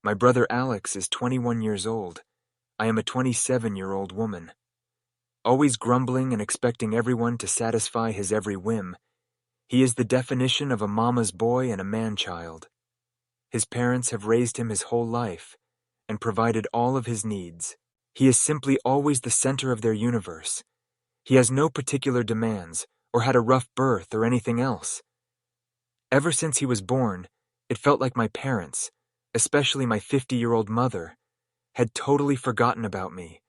My brother Alex is 21 years old. I am a 27-year-old woman. Always grumbling and expecting everyone to satisfy his every whim, he is the definition of a mama's boy and a man-child. His parents have raised him his whole life and provided all of his needs. He is simply always the center of their universe. He has no particular demands, or had a rough birth, or anything else. Ever since he was born, it felt like my parents, especially my 50-year-old mother, had totally forgotten about me.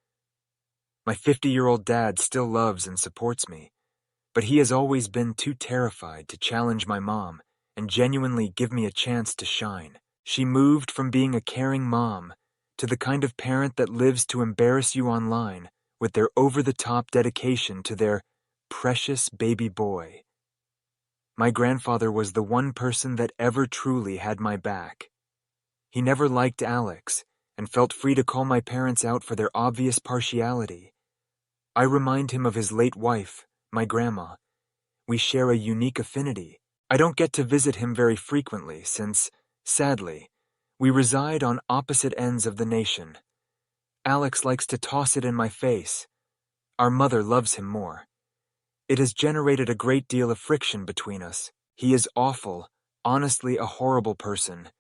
My 50-year-old dad still loves and supports me, but he has always been too terrified to challenge my mom and genuinely give me a chance to shine. She moved from being a caring mom to the kind of parent that lives to embarrass you online with their over-the-top dedication to their precious baby boy. My grandfather was the one person that ever truly had my back. He never liked Alex and felt free to call my parents out for their obvious partiality. I remind him of his late wife, my grandma. We share a unique affinity. I don't get to visit him very frequently since, sadly, we reside on opposite ends of the nation. Alex likes to toss it in my face. Our mother loves him more. It has generated a great deal of friction between us. He is awful, honestly a horrible person.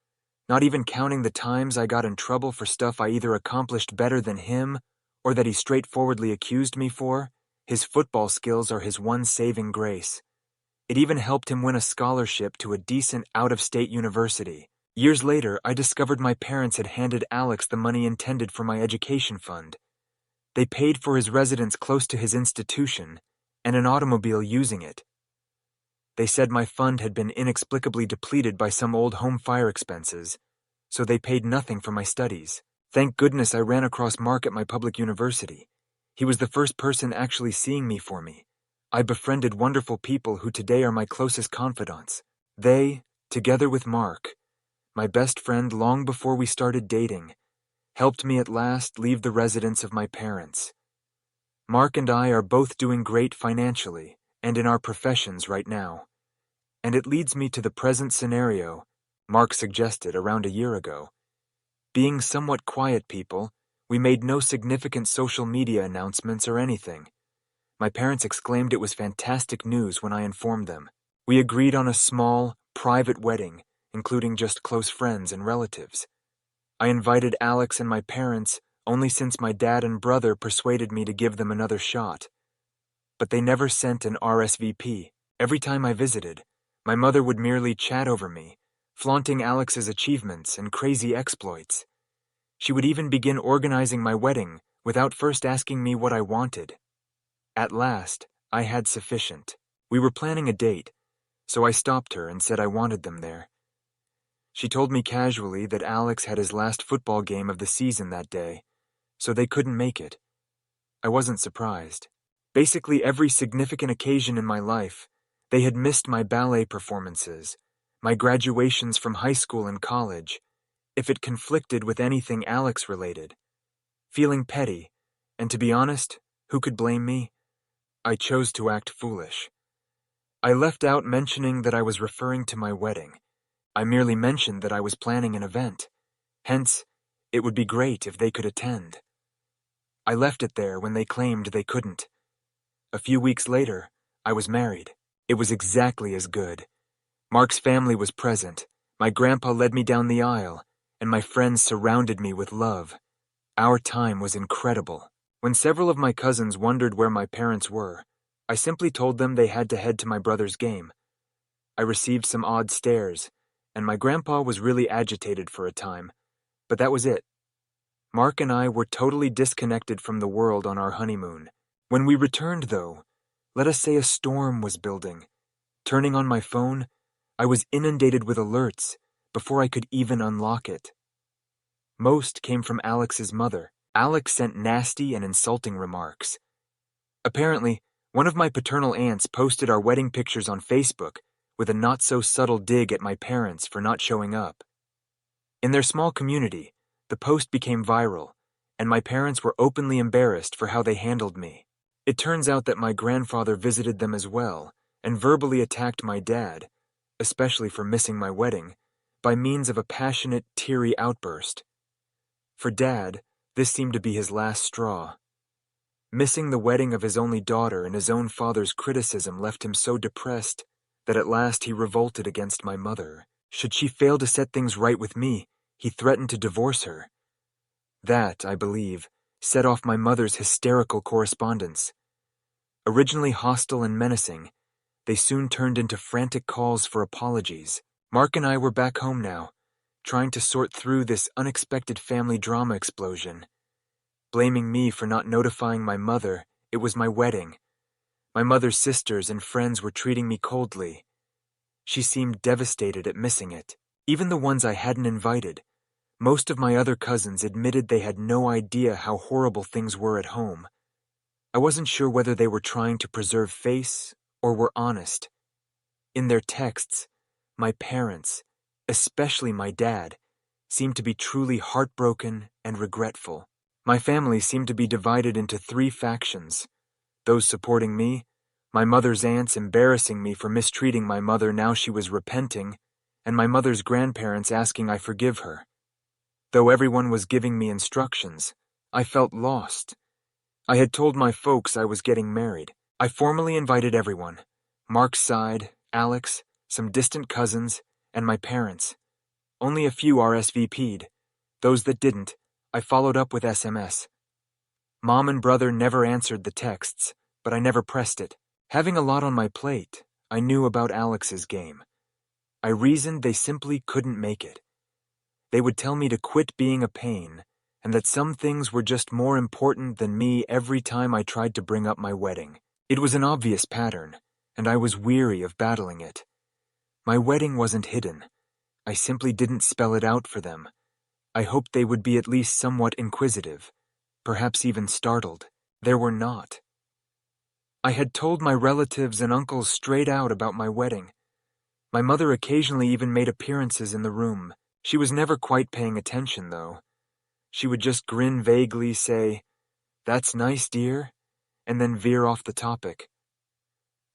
Not even counting the times I got in trouble for stuff I either accomplished better than him or that he straightforwardly accused me for, his football skills are his one saving grace. It even helped him win a scholarship to a decent out-of-state university. Years later, I discovered my parents had handed Alex the money intended for my education fund. They paid for his residence close to his institution and an automobile using it. They said my fund had been inexplicably depleted by some old home fire expenses, so they paid nothing for my studies. Thank goodness I ran across Mark at my public university. He was the first person actually seeing me for me. I befriended wonderful people who today are my closest confidants. They, together with Mark, my best friend long before we started dating, helped me at last leave the residence of my parents. Mark and I are both doing great financially and in our professions right now. And it leads me to the present scenario Mark suggested around a year ago. Being somewhat quiet people, we made no significant social media announcements or anything. My parents exclaimed it was fantastic news when I informed them. We agreed on a small, private wedding, including just close friends and relatives. I invited Alex and my parents only since my dad and brother persuaded me to give them another shot. But they never sent an RSVP. Every time I visited, my mother would merely chat over me, flaunting Alex's achievements and crazy exploits. She would even begin organizing my wedding without first asking me what I wanted. At last, I had sufficient. We were planning a date, so I stopped her and said I wanted them there. She told me casually that Alex had his last football game of the season that day, so they couldn't make it. I wasn't surprised. Basically every significant occasion in my life, they had missed my ballet performances, my graduations from high school and college, if it conflicted with anything Alex-related. Feeling petty, and to be honest, who could blame me? I chose to act foolish. I left out mentioning that I was referring to my wedding. I merely mentioned that I was planning an event. Hence, it would be great if they could attend. I left it there when they claimed they couldn't. A few weeks later, I was married. It was exactly as good. Mark's family was present. My grandpa led me down the aisle, and my friends surrounded me with love. Our time was incredible. When several of my cousins wondered where my parents were, I simply told them they had to head to my brother's game. I received some odd stares, and my grandpa was really agitated for a time, but that was it. Mark and I were totally disconnected from the world on our honeymoon. When we returned, though, let us say a storm was building. Turning on my phone, I was inundated with alerts before I could even unlock it. Most came from Alex's mother. Alex sent nasty and insulting remarks. Apparently, one of my paternal aunts posted our wedding pictures on Facebook with a not-so-subtle dig at my parents for not showing up. In their small community, the post became viral, and my parents were openly embarrassed for how they handled me. It turns out that my grandfather visited them as well and verbally attacked my dad, especially for missing my wedding, by means of a passionate, teary outburst. For Dad, this seemed to be his last straw. Missing the wedding of his only daughter and his own father's criticism left him so depressed that at last he revolted against my mother. Should she fail to set things right with me, he threatened to divorce her. That, I believe, set off my mother's hysterical correspondence. Originally hostile and menacing, they soon turned into frantic calls for apologies. Mark and I were back home now, trying to sort through this unexpected family drama explosion. Blaming me for not notifying my mother, it was my wedding. My mother's sisters and friends were treating me coldly. She seemed devastated at missing it. Even the ones I hadn't invited. Most of my other cousins admitted they had no idea how horrible things were at home. I wasn't sure whether they were trying to preserve face or were honest. In their texts, my parents, especially my dad, seemed to be truly heartbroken and regretful. My family seemed to be divided into 3 factions. Those supporting me, my mother's aunts embarrassing me for mistreating my mother now she was repenting, and my mother's grandparents asking I forgive her. Though everyone was giving me instructions, I felt lost. I had told my folks I was getting married. I formally invited everyone, Mark's side, Alex, some distant cousins, and my parents. Only a few RSVP'd. Those that didn't, I followed up with SMS. Mom and brother never answered the texts, but I never pressed it. Having a lot on my plate, I knew about Alex's game. I reasoned they simply couldn't make it. They would tell me to quit being a pain, and that some things were just more important than me every time I tried to bring up my wedding. It was an obvious pattern, and I was weary of battling it. My wedding wasn't hidden. I simply didn't spell it out for them. I hoped they would be at least somewhat inquisitive, perhaps even startled. They were not. I had told my relatives and uncles straight out about my wedding. My mother occasionally even made appearances in the room. She was never quite paying attention, though. She would just grin vaguely, say, "That's nice, dear," and then veer off the topic.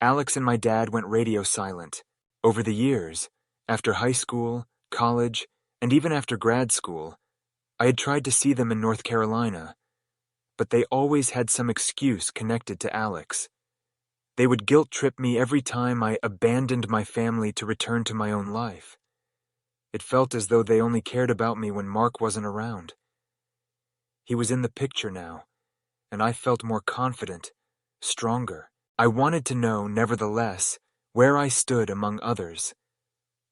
Alex and my dad went radio silent. Over the years, after high school, college, and even after grad school, I had tried to see them in North Carolina, but they always had some excuse connected to Alex. They would guilt-trip me every time I abandoned my family to return to my own life. It felt as though they only cared about me when Mark wasn't around. He was in the picture now, and I felt more confident, stronger. I wanted to know, nevertheless, where I stood among others.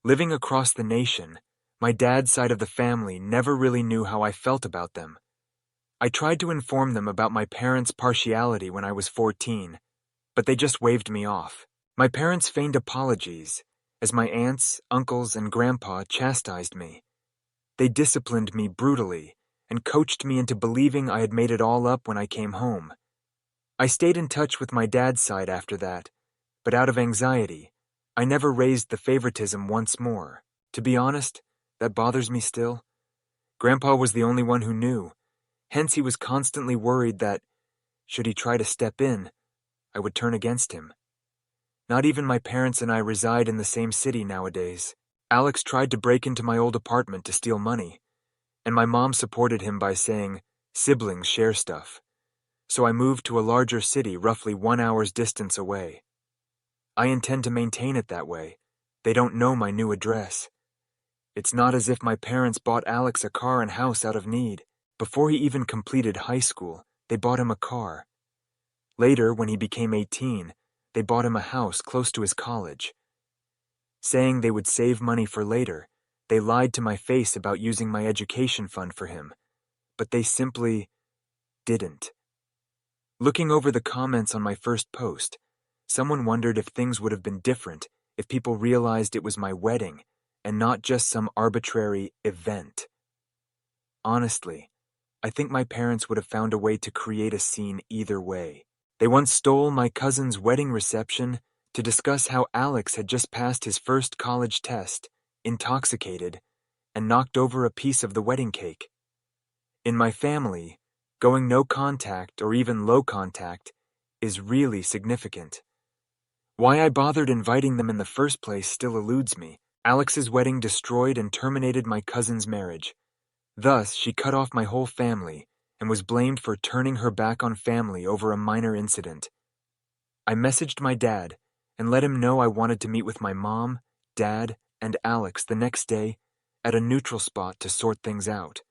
Living across the nation, my dad's side of the family never really knew how I felt about them. I tried to inform them about my parents' partiality when I was 14, but they just waved me off. My parents feigned apologies, as my aunts, uncles, and grandpa chastised me. They disciplined me brutally and coached me into believing I had made it all up when I came home. I stayed in touch with my dad's side after that, but out of anxiety, I never raised the favoritism once more. To be honest, that bothers me still. Grandpa was the only one who knew, hence he was constantly worried that, should he try to step in, I would turn against him. Not even my parents and I reside in the same city nowadays. Alex tried to break into my old apartment to steal money, and my mom supported him by saying, "Siblings share stuff." So I moved to a larger city roughly 1 hour's distance away. I intend to maintain it that way. They don't know my new address. It's not as if my parents bought Alex a car and house out of need. Before he even completed high school, they bought him a car. Later, when he became 18, they bought him a house close to his college. Saying they would save money for later, they lied to my face about using my education fund for him, but they simply didn't. Looking over the comments on my first post, someone wondered if things would have been different if people realized it was my wedding and not just some arbitrary event. Honestly, I think my parents would have found a way to create a scene either way. They once stole my cousin's wedding reception to discuss how Alex had just passed his first college test, intoxicated, and knocked over a piece of the wedding cake. In my family, going no contact or even low contact is really significant. Why I bothered inviting them in the first place still eludes me. Alex's wedding destroyed and terminated my cousin's marriage. Thus, she cut off my whole family and was blamed for turning her back on family over a minor incident. I messaged my dad and let him know I wanted to meet with my mom, dad, and Alex the next day at a neutral spot to sort things out.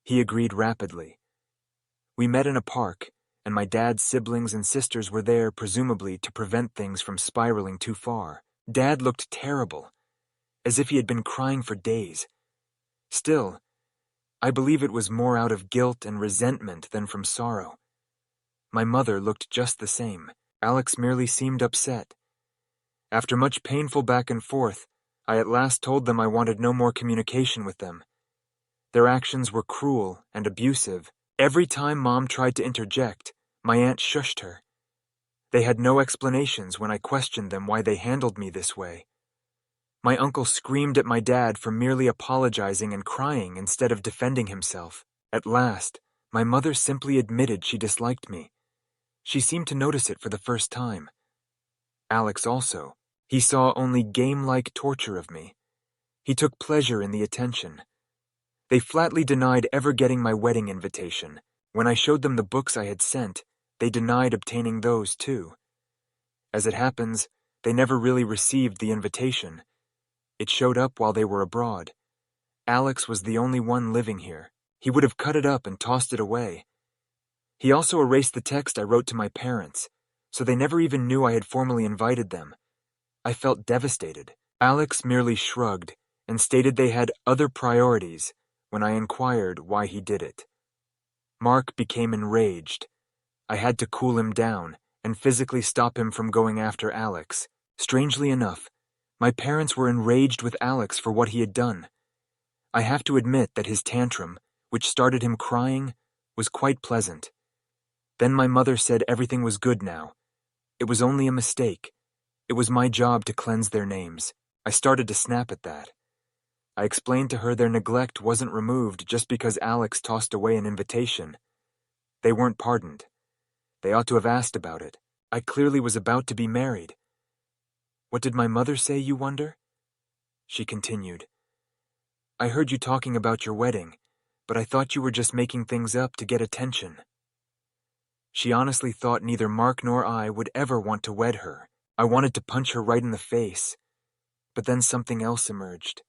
He agreed rapidly. We met in a park, and my dad's siblings and sisters were there presumably to prevent things from spiraling too far. Dad looked terrible, as if he had been crying for days. Still, I believe it was more out of guilt and resentment than from sorrow. My mother looked just the same. Alex merely seemed upset. After much painful back and forth, I at last told them I wanted no more communication with them. Their actions were cruel and abusive. Every time Mom tried to interject, my aunt shushed her. They had no explanations when I questioned them why they handled me this way. My uncle screamed at my dad for merely apologizing and crying instead of defending himself. At last, my mother simply admitted she disliked me. She seemed to notice it for the first time. Alex also. He saw only game-like torture of me. He took pleasure in the attention. They flatly denied ever getting my wedding invitation. When I showed them the books I had sent, they denied obtaining those too. As it happens, they never really received the invitation. It showed up while they were abroad. Alex was the only one living here. He would have cut it up and tossed it away. He also erased the text I wrote to my parents, so they never even knew I had formally invited them. I felt devastated. Alex merely shrugged and stated they had other priorities when I inquired why he did it. Mark became enraged. I had to cool him down and physically stop him from going after Alex. Strangely enough, my parents were enraged with Alex for what he had done. I have to admit that his tantrum, which started him crying, was quite pleasant. Then my mother said everything was good now. It was only a mistake. It was my job to cleanse their names. I started to snap at that. I explained to her their neglect wasn't removed just because Alex tossed away an invitation. They weren't pardoned. They ought to have asked about it. I clearly was about to be married. What did my mother say, you wonder? She continued. I heard you talking about your wedding, but I thought you were just making things up to get attention. She honestly thought neither Mark nor I would ever want to wed her. I wanted to punch her right in the face. But then something else emerged.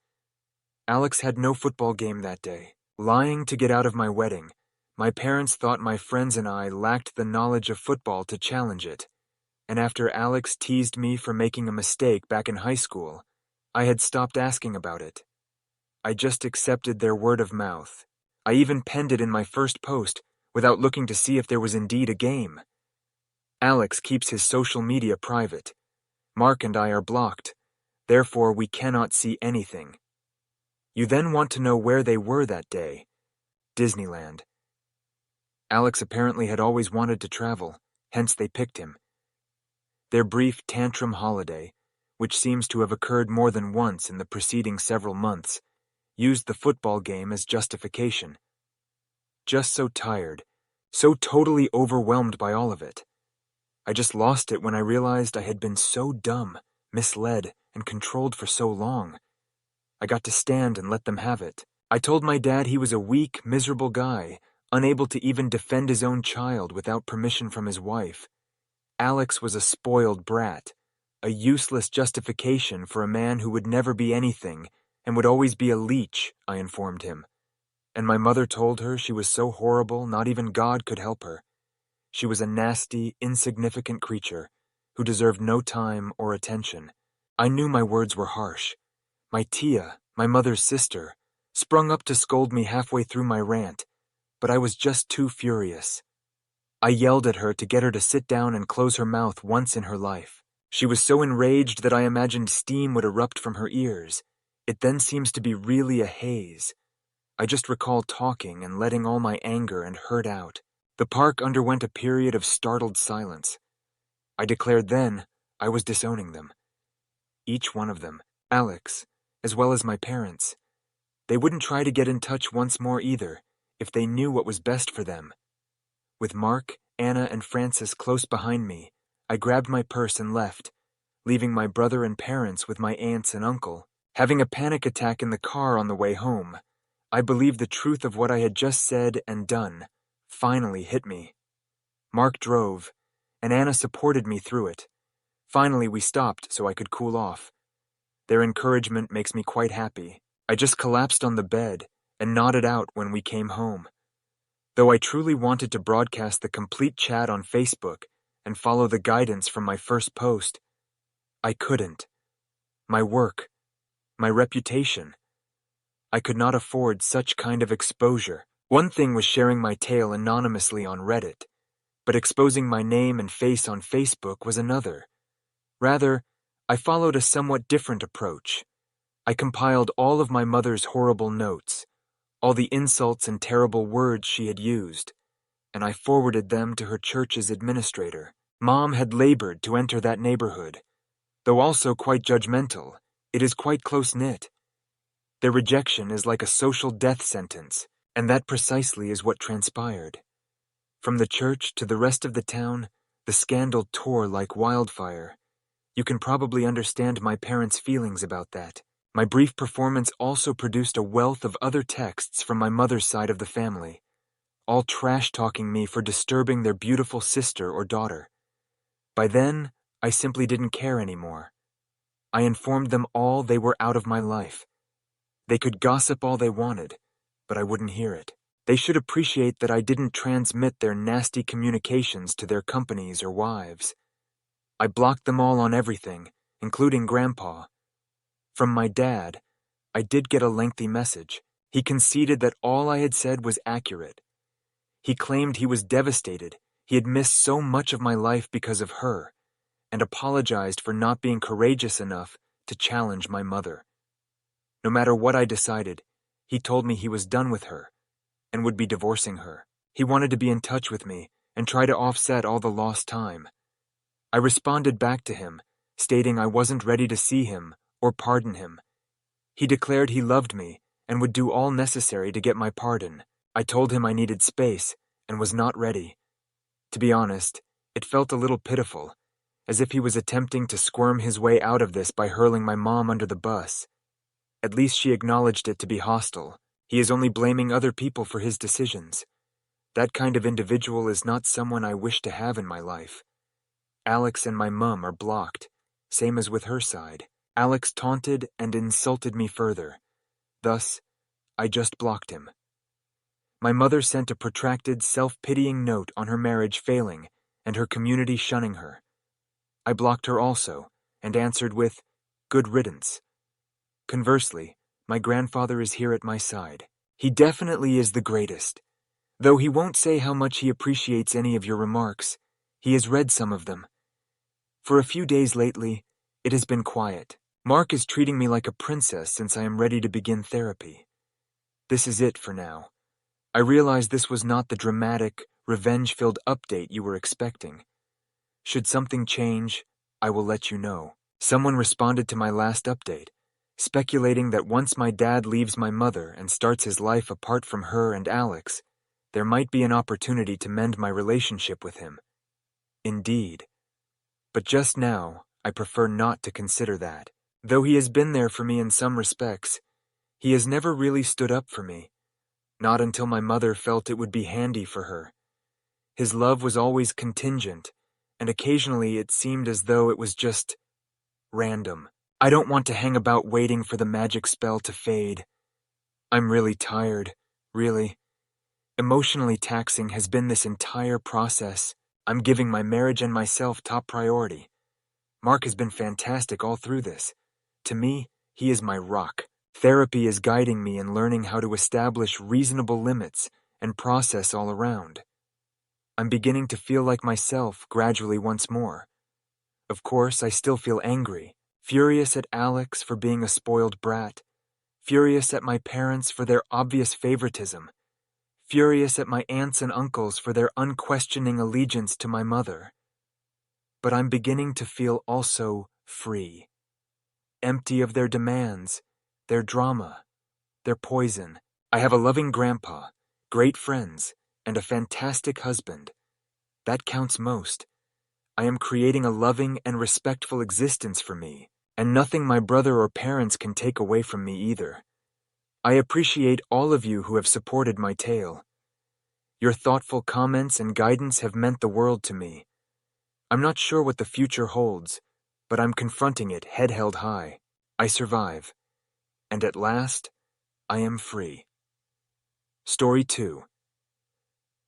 Alex had no football game that day. Lying to get out of my wedding, my parents thought my friends and I lacked the knowledge of football to challenge it. And after Alex teased me for making a mistake back in high school, I had stopped asking about it. I just accepted their word of mouth. I even penned it in my first post without looking to see if there was indeed a game. Alex keeps his social media private. Mark and I are blocked. Therefore, we cannot see anything. You then want to know where they were that day. Disneyland. Alex apparently had always wanted to travel, hence they picked him. Their brief tantrum holiday, which seems to have occurred more than once in the preceding several months, used the football game as justification. Just so tired, so totally overwhelmed by all of it. I just lost it when I realized I had been so dumb, misled, and controlled for so long. I got to stand and let them have it. I told my dad he was a weak, miserable guy, unable to even defend his own child without permission from his wife. Alex was a spoiled brat, a useless justification for a man who would never be anything and would always be a leech, I informed him. And my mother told her she was so horrible not even God could help her. She was a nasty, insignificant creature who deserved no time or attention. I knew my words were harsh. My Tia, my mother's sister, sprung up to scold me halfway through my rant, but I was just too furious. I yelled at her to get her to sit down and close her mouth once in her life. She was so enraged that I imagined steam would erupt from her ears. It then seems to be really a haze. I just recall talking and letting all my anger and hurt out. The park underwent a period of startled silence. I declared then I was disowning them. Each one of them, Alex, as well as my parents. They wouldn't try to get in touch once more either, if they knew what was best for them. With Mark, Anna, and Francis close behind me, I grabbed my purse and left, leaving my brother and parents with my aunts and uncle. Having a panic attack in the car on the way home, I believed the truth of what I had just said and done finally hit me. Mark drove, and Anna supported me through it. Finally, we stopped so I could cool off. Their encouragement makes me quite happy. I just collapsed on the bed and nodded out when we came home. Though I truly wanted to broadcast the complete chat on Facebook and follow the guidance from my first post, I couldn't. My work, my reputation. I could not afford such kind of exposure. One thing was sharing my tale anonymously on Reddit, but exposing my name and face on Facebook was another. Rather, I followed a somewhat different approach. I compiled all of my mother's horrible notes, all the insults and terrible words she had used, and I forwarded them to her church's administrator. Mom had labored to enter that neighborhood. Though also quite judgmental, it is quite close-knit. Their rejection is like a social death sentence, and that precisely is what transpired. From the church to the rest of the town, the scandal tore like wildfire. You can probably understand my parents' feelings about that. My brief performance also produced a wealth of other texts from my mother's side of the family, all trash-talking me for disturbing their beautiful sister or daughter. By then, I simply didn't care anymore. I informed them all they were out of my life. They could gossip all they wanted, but I wouldn't hear it. They should appreciate that I didn't transmit their nasty communications to their companies or wives. I blocked them all on everything, including Grandpa. From my dad, I did get a lengthy message. He conceded that all I had said was accurate. He claimed he was devastated. He had missed so much of my life because of her, and apologized for not being courageous enough to challenge my mother. No matter what I decided, he told me he was done with her and would be divorcing her. He wanted to be in touch with me and try to offset all the lost time. I responded back to him, stating I wasn't ready to see him or pardon him. He declared he loved me and would do all necessary to get my pardon. I told him I needed space and was not ready. To be honest, it felt a little pitiful, as if he was attempting to squirm his way out of this by hurling my mom under the bus. At least she acknowledged it to be hostile. He is only blaming other people for his decisions. That kind of individual is not someone I wish to have in my life. Alex and my mum are blocked, same as with her side. Alex taunted and insulted me further. Thus, I just blocked him. My mother sent a protracted, self-pitying note on her marriage failing and her community shunning her. I blocked her also, and answered with, "Good riddance." Conversely, my grandfather is here at my side. He definitely is the greatest. Though he won't say how much he appreciates any of your remarks, he has read some of them. For a few days lately, it has been quiet. Mark is treating me like a princess since I am ready to begin therapy. This is it for now. I realize this was not the dramatic, revenge-filled update you were expecting. Should something change, I will let you know. Someone responded to my last update, speculating that once my dad leaves my mother and starts his life apart from her and Alex, there might be an opportunity to mend my relationship with him. Indeed. But just now, I prefer not to consider that. Though he has been there for me in some respects, he has never really stood up for me. Not until my mother felt it would be handy for her. His love was always contingent, and occasionally it seemed as though it was just random. I don't want to hang about waiting for the magic spell to fade. I'm really tired, really. Emotionally taxing has been this entire process. I'm giving my marriage and myself top priority. Mark has been fantastic all through this. To me, he is my rock. Therapy is guiding me in learning how to establish reasonable limits and process all around. I'm beginning to feel like myself gradually once more. Of course, I still feel angry, furious at Alex for being a spoiled brat, furious at my parents for their obvious favoritism, furious at my aunts and uncles for their unquestioning allegiance to my mother. But I'm beginning to feel also free, empty of their demands, their drama, their poison. I have a loving grandpa, great friends, and a fantastic husband. That counts most. I am creating a loving and respectful existence for me, And nothing my brother or parents can take away from me either. I appreciate all of you who have supported my tale. Your thoughtful comments and guidance have meant the world to me. I'm not sure what the future holds, but I'm confronting it head held high. I survive. And at last, I am free. Story 2.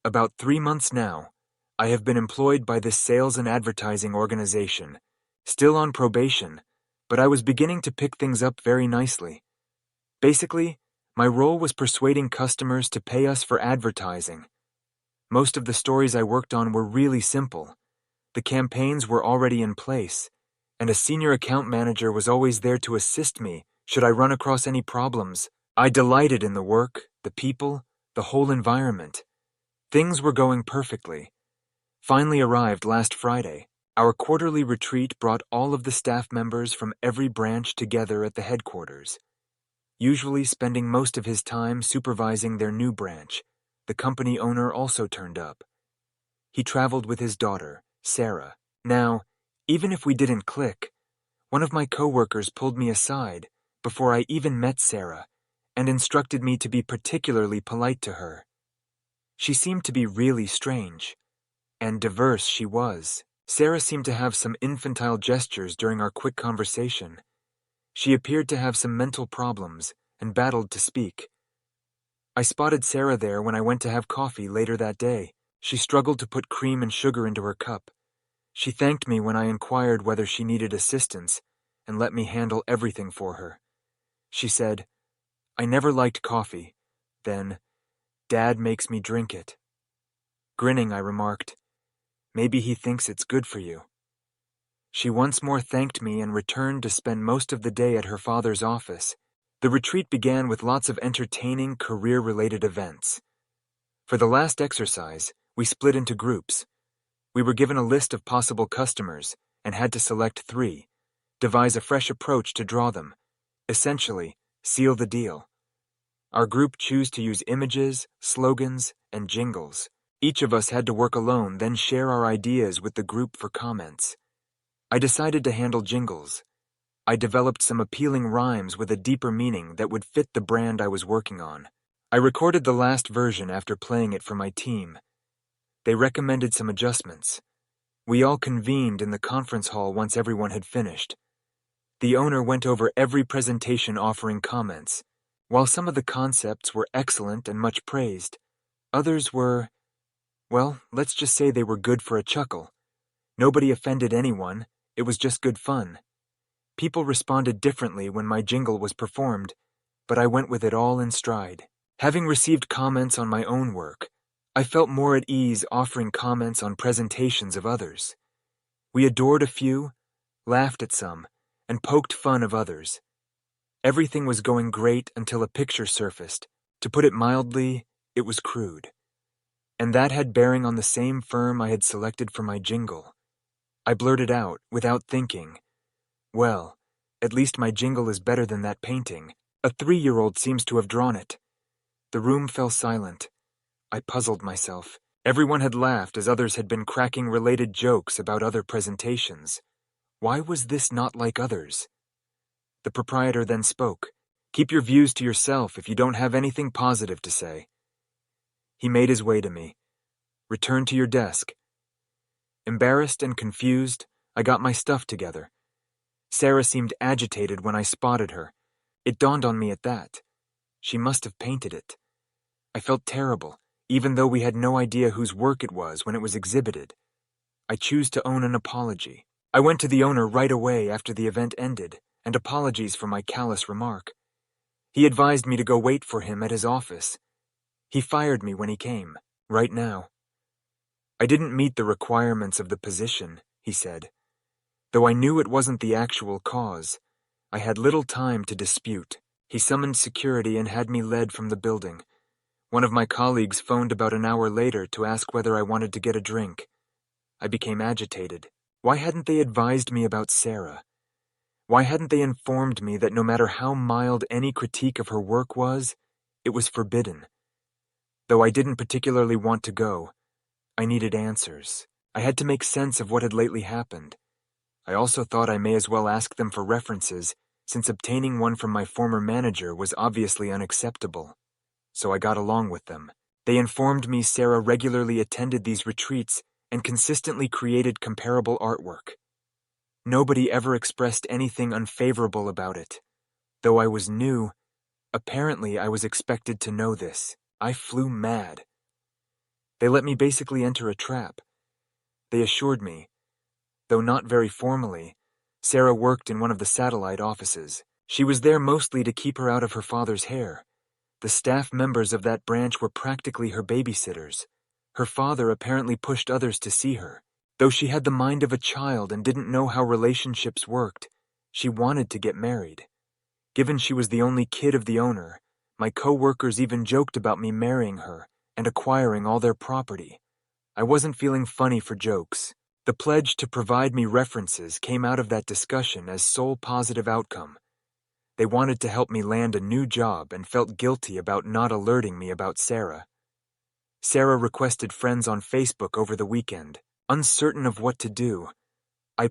About 3 months now, I have been employed by this sales and advertising organization, still on probation, but I was beginning to pick things up very nicely. Basically, my role was persuading customers to pay us for advertising. Most of the stories I worked on were really simple. The campaigns were already in place, and a senior account manager was always there to assist me should I run across any problems. I delighted in the work, the people, the whole environment. Things were going perfectly. Finally arrived last Friday. Our quarterly retreat brought all of the staff members from every branch together at the headquarters, usually spending most of his time supervising their new branch. The company owner also turned up. He traveled with his daughter, Sarah. Now, even if we didn't click, one of my coworkers pulled me aside before I even met Sarah and instructed me to be particularly polite to her. She seemed to be really strange. And diverse she was. Sarah seemed to have some infantile gestures during our quick conversation. She appeared to have some mental problems and battled to speak. I spotted Sarah there when I went to have coffee later that day. She struggled to put cream and sugar into her cup. She thanked me when I inquired whether she needed assistance and let me handle everything for her. She said, "I never liked coffee. Then, Dad makes me drink it." Grinning, I remarked, "Maybe he thinks it's good for you." She once more thanked me and returned to spend most of the day at her father's office. The retreat began with lots of entertaining, career-related events. For the last exercise, we split into groups. We were given a list of possible customers and had to select 3, devise a fresh approach to draw them, essentially, seal the deal. Our group chose to use images, slogans, and jingles. Each of us had to work alone, then share our ideas with the group for comments. I decided to handle jingles. I developed some appealing rhymes with a deeper meaning that would fit the brand I was working on. I recorded the last version after playing it for my team. They recommended some adjustments. We all convened in the conference hall once everyone had finished. The owner went over every presentation offering comments. While some of the concepts were excellent and much praised, others were, well, let's just say they were good for a chuckle. Nobody offended anyone, it was just good fun. People responded differently when my jingle was performed, but I went with it all in stride. Having received comments on my own work, I felt more at ease offering comments on presentations of others. We adored a few, laughed at some, and poked fun of others. Everything was going great until a picture surfaced. To put it mildly, it was crude. And that had bearing on the same firm I had selected for my jingle. I blurted out, without thinking, "Well, at least my jingle is better than that painting. A 3-year-old seems to have drawn it." The room fell silent. I puzzled myself. Everyone had laughed as others had been cracking related jokes about other presentations. Why was this not like others? The proprietor then spoke. "Keep your views to yourself if you don't have anything positive to say." He made his way to me. "Return to your desk." Embarrassed and confused, I got my stuff together. Sarah seemed agitated when I spotted her. It dawned on me at that. She must have painted it. I felt terrible, even though we had no idea whose work it was when it was exhibited. I chose to own an apology. I went to the owner right away after the event ended, and apologies for my callous remark. He advised me to go wait for him at his office. He fired me when he came, right now. "I didn't meet the requirements of the position," he said. Though I knew it wasn't the actual cause, I had little time to dispute. He summoned security and had me led from the building. One of my colleagues phoned about an hour later to ask whether I wanted to get a drink. I became agitated. Why hadn't they advised me about Sarah? Why hadn't they informed me that no matter how mild any critique of her work was, it was forbidden? Though I didn't particularly want to go, I needed answers. I had to make sense of what had lately happened. I also thought I may as well ask them for references, since obtaining one from my former manager was obviously unacceptable. So I got along with them. They informed me Sarah regularly attended these retreats and consistently created comparable artwork. Nobody ever expressed anything unfavorable about it. Though I was new, apparently I was expected to know this. I flew mad. They let me basically enter a trap. They assured me, though not very formally, Sarah worked in one of the satellite offices. She was there mostly to keep her out of her father's hair. The staff members of that branch were practically her babysitters. Her father apparently pushed others to see her. Though she had the mind of a child and didn't know how relationships worked, she wanted to get married. Given she was the only kid of the owner, my co-workers even joked about me marrying her and acquiring all their property. I wasn't feeling funny for jokes. The pledge to provide me references came out of that discussion as sole positive outcome. They wanted to help me land a new job and felt guilty about not alerting me about Sarah. Sarah requested friends on Facebook over the weekend. Uncertain of what to do,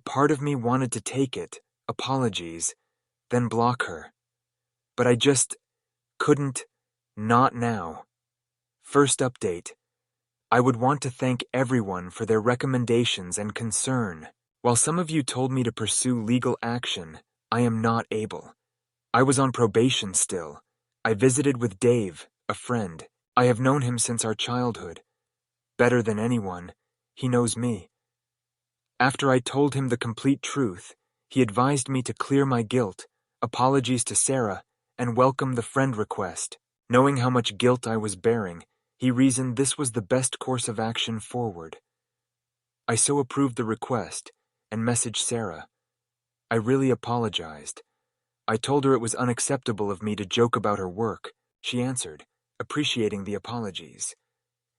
part of me wanted to take it, apologies, then block her. But I just couldn't, not now. First update. I would want to thank everyone for their recommendations and concern. While some of you told me to pursue legal action, I am not able. I was on probation still. I visited with Dave, a friend. I have known him since our childhood. Better than anyone, he knows me. After I told him the complete truth, he advised me to clear my guilt, apologies to Sarah, and welcome the friend request. Knowing how much guilt I was bearing, he reasoned this was the best course of action forward. I so approved the request and messaged Sarah. I really apologized. I told her it was unacceptable of me to joke about her work. She answered, appreciating the apologies.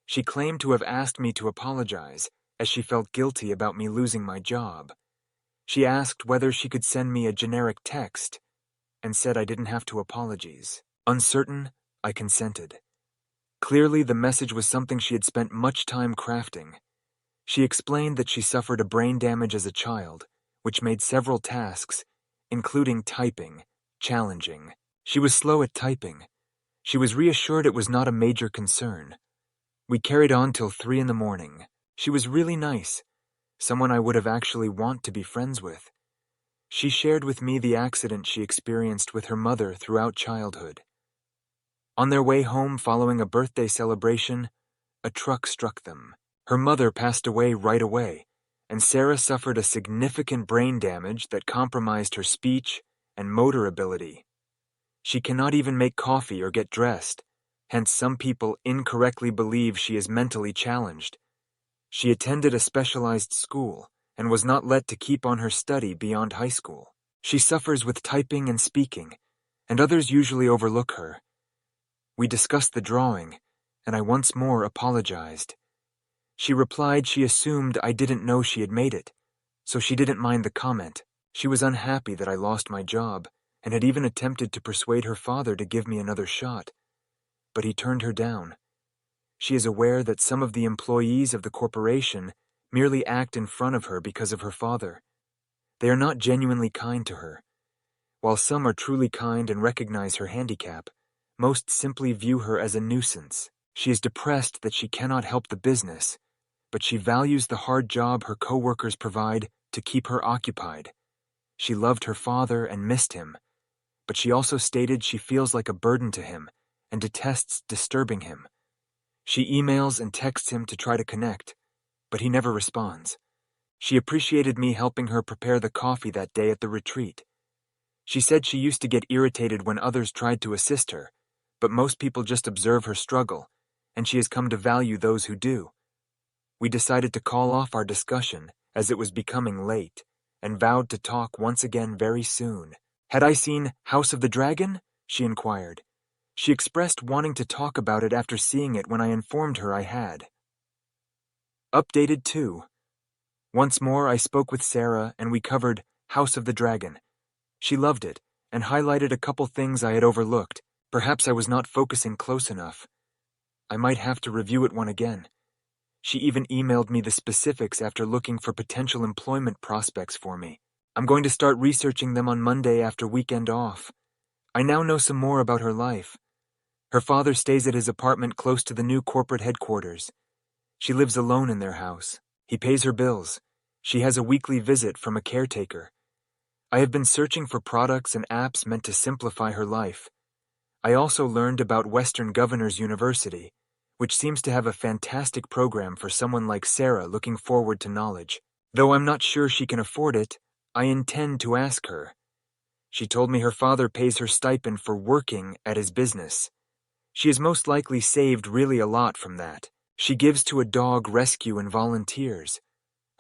She claimed to have asked me to apologize, as she felt guilty about me losing my job. She asked whether she could send me a generic text, and said I didn't have to apologize. Uncertain, I consented. Clearly, the message was something she had spent much time crafting. She explained that she suffered a brain damage as a child, which made several tasks, including typing, challenging. She was slow at typing. She was reassured it was not a major concern. We carried on till 3 in the morning. She was really nice, someone I would have actually want to be friends with. She shared with me the accident she experienced with her mother throughout childhood. On their way home following a birthday celebration, a truck struck them. Her mother passed away right away, and Sarah suffered a significant brain damage that compromised her speech and motor ability. She cannot even make coffee or get dressed, hence some people incorrectly believe she is mentally challenged. She attended a specialized school and was not let to keep on her study beyond high school. She suffers with typing and speaking, and others usually overlook her. We discussed the drawing, and I once more apologized. She replied she assumed I didn't know she had made it, so she didn't mind the comment. She was unhappy that I lost my job, and had even attempted to persuade her father to give me another shot, but he turned her down. She is aware that some of the employees of the corporation merely act in front of her because of her father. They are not genuinely kind to her. While some are truly kind and recognize her handicap, most simply view her as a nuisance. She is depressed that she cannot help the business, but she values the hard job her co-workers provide to keep her occupied. She loved her father and missed him, but she also stated she feels like a burden to him and detests disturbing him. She emails and texts him to try to connect, but he never responds. She appreciated me helping her prepare the coffee that day at the retreat. She said she used to get irritated when others tried to assist her, but most people just observe her struggle, and she has come to value those who do. We decided to call off our discussion as it was becoming late, and vowed to talk once again very soon. Had I seen House of the Dragon? She inquired. She expressed wanting to talk about it after seeing it when I informed her I had. Updated 2. Once more I spoke with Sarah and we covered House of the Dragon. She loved it and highlighted a couple things I had overlooked. Perhaps I was not focusing close enough. I might have to review it one again. She even emailed me the specifics after looking for potential employment prospects for me. I'm going to start researching them on Monday after weekend off. I now know some more about her life. Her father stays at his apartment close to the new corporate headquarters. She lives alone in their house. He pays her bills. She has a weekly visit from a caretaker. I have been searching for products and apps meant to simplify her life. I also learned about Western Governors University, which seems to have a fantastic program for someone like Sarah looking forward to knowledge. Though I'm not sure she can afford it, I intend to ask her. She told me her father pays her stipend for working at his business. She has most likely saved really a lot from that. She gives to a dog rescue and volunteers.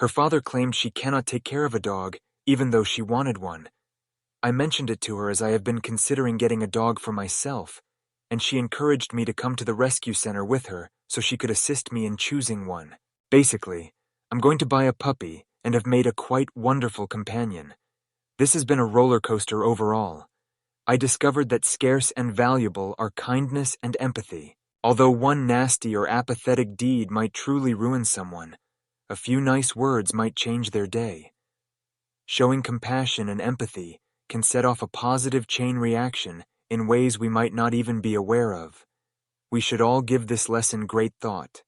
Her father claimed she cannot take care of a dog, even though she wanted one. I mentioned it to her as I have been considering getting a dog for myself, and she encouraged me to come to the rescue center with her so she could assist me in choosing one. Basically, I'm going to buy a puppy and have made a quite wonderful companion. This has been a roller coaster overall. I discovered that scarce and valuable are kindness and empathy. Although one nasty or apathetic deed might truly ruin someone, a few nice words might change their day. Showing compassion and empathy can set off a positive chain reaction in ways we might not even be aware of. We should all give this lesson great thought.